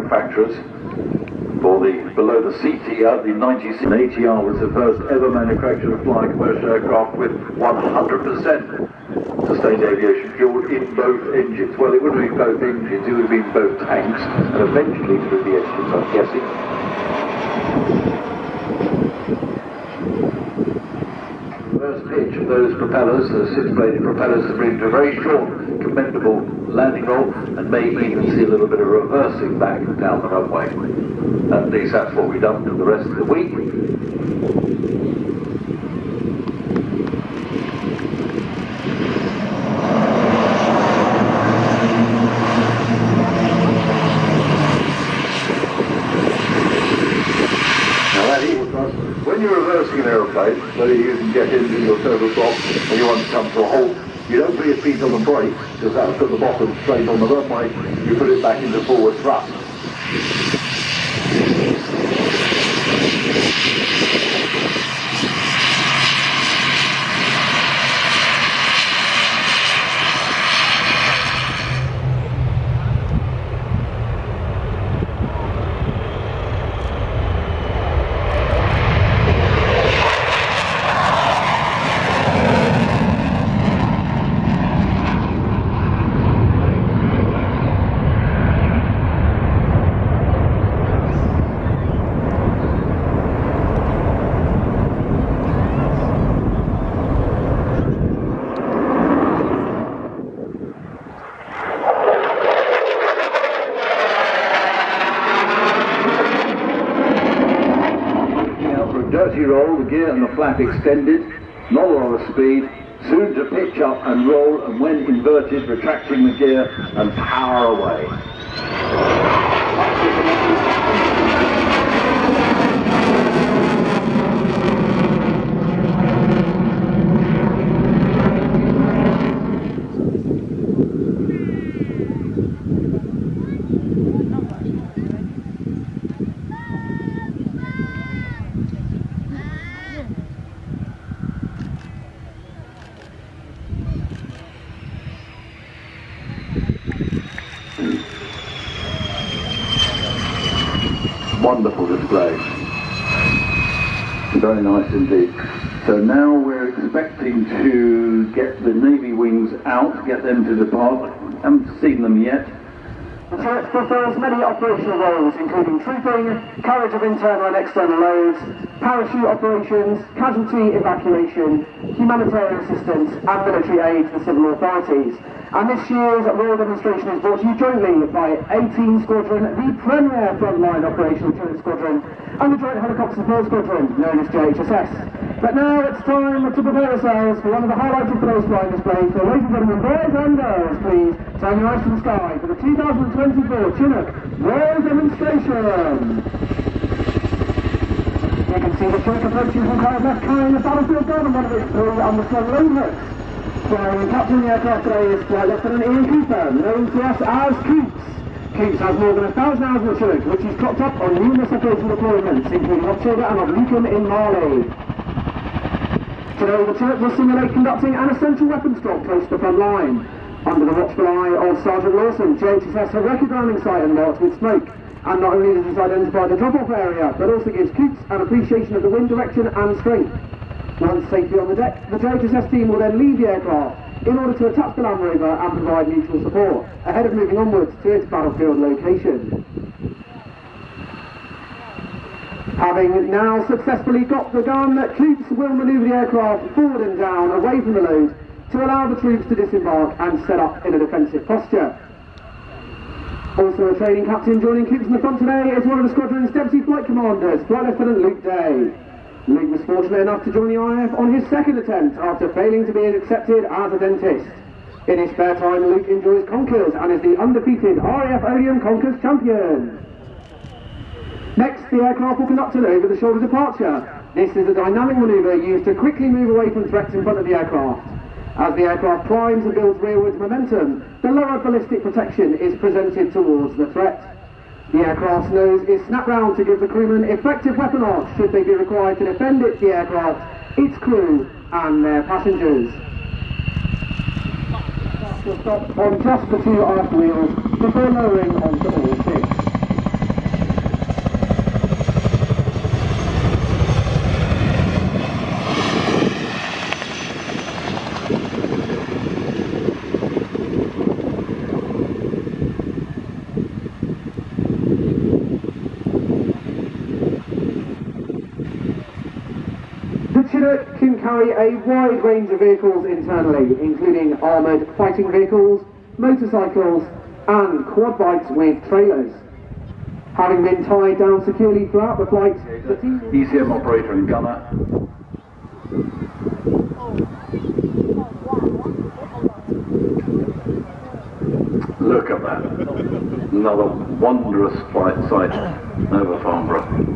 manufacturers. For the below the CTR, the 96 ATR was the first ever manufacturer to fly a commercial aircraft with 100% sustained aviation fuel in both engines. Well, it wouldn't have been both engines, it would have been both tanks, and eventually it would be engines, I'm guessing. First pitch of those propellers, the six-bladed propellers, have been a very short, commendable landing roll, and may even see a little bit of reversing back down the runway. At least that's what we've done for the rest of the week. When you're reversing an aeroplane, whether you're using jet engine or turboprop, and you want to come to a halt, you don't put your feet on the brake, because that'll put the bottom straight on the runway. You put it back into forward thrust. Dirty roll, the gear and the flap extended, not a lot of speed, soon to pitch up and roll, and when inverted, retracting the gear and power away. Wonderful display. Very nice indeed. So now we're expecting to get the Navy wings out, get them to depart. Haven't seen them yet. The church fulfills many operational roles, including trooping, carriage of internal and external loads, parachute operations, casualty evacuation, humanitarian assistance, and military aid to civil authorities. And this year's Royal demonstration is brought to you jointly by 18 Squadron, the premier frontline operational unit squadron, and the Joint Helicopter Support Squadron, known as JHSS. But now it's time to prepare ourselves for one of the highlights of today's flying display. So ladies and gentlemen, boys and girls, please turn your eyes to the sky for the 2024 Chinook Royal demonstration. You can see the Chinook approaching from Cardiff left, carrying the battlefield gun on one of its three underslung loaders. Flying captain the aircraft today is Flight Lieutenant Ian Cooper, known to us as Coops. Coops has more than 1,000 hours in the Chinook, which he's clocked up on numerous operational deployments, including offshore and off Lucan in Mali. Today the Chinook will simulate conducting an essential weapons drop close to the front line. Under the watchful eye of Sergeant Lawson, JHSS has wrecked grounding site and marked with smoke. And not only does this identify the drop-off area, but also gives Coops an appreciation of the wind direction and strength. Once safely on the deck, the JHSS team will then leave the aircraft in order to attach the Land Rover and provide mutual support, ahead of moving onwards to its battlefield location. Having now successfully got the gun, Coops will manoeuvre the aircraft forward and down, away from the load, to allow the troops to disembark and set up in a defensive posture. Also a training captain joining Coops in the front today is one of the squadron's deputy flight commanders, Flight Lieutenant Luke Day. Luke was fortunate enough to join the IF on his second attempt after failing to be accepted as a dentist. In his spare time, Luke enjoys conkers and is the undefeated RAF Odeon Conkers champion. Next, the aircraft will conduct an over-the-shoulder departure. This is a dynamic manoeuvre used to quickly move away from threats in front of the aircraft. As the aircraft climbs and builds rearwards momentum, the lower ballistic protection is presented towards the threat. The aircraft's nose is snapped round to give the crewmen effective weapon arcs should they be required to defend the aircraft, its crew and their passengers. Will stop on just the two aft wheels before lowering onto all six. Chinook can carry a wide range of vehicles internally, including armoured fighting vehicles, motorcycles and quad bikes with trailers. Having been tied down securely throughout the flight, the team... ECM operator and gunner. Look at that. Another wondrous flight sight over Farnborough.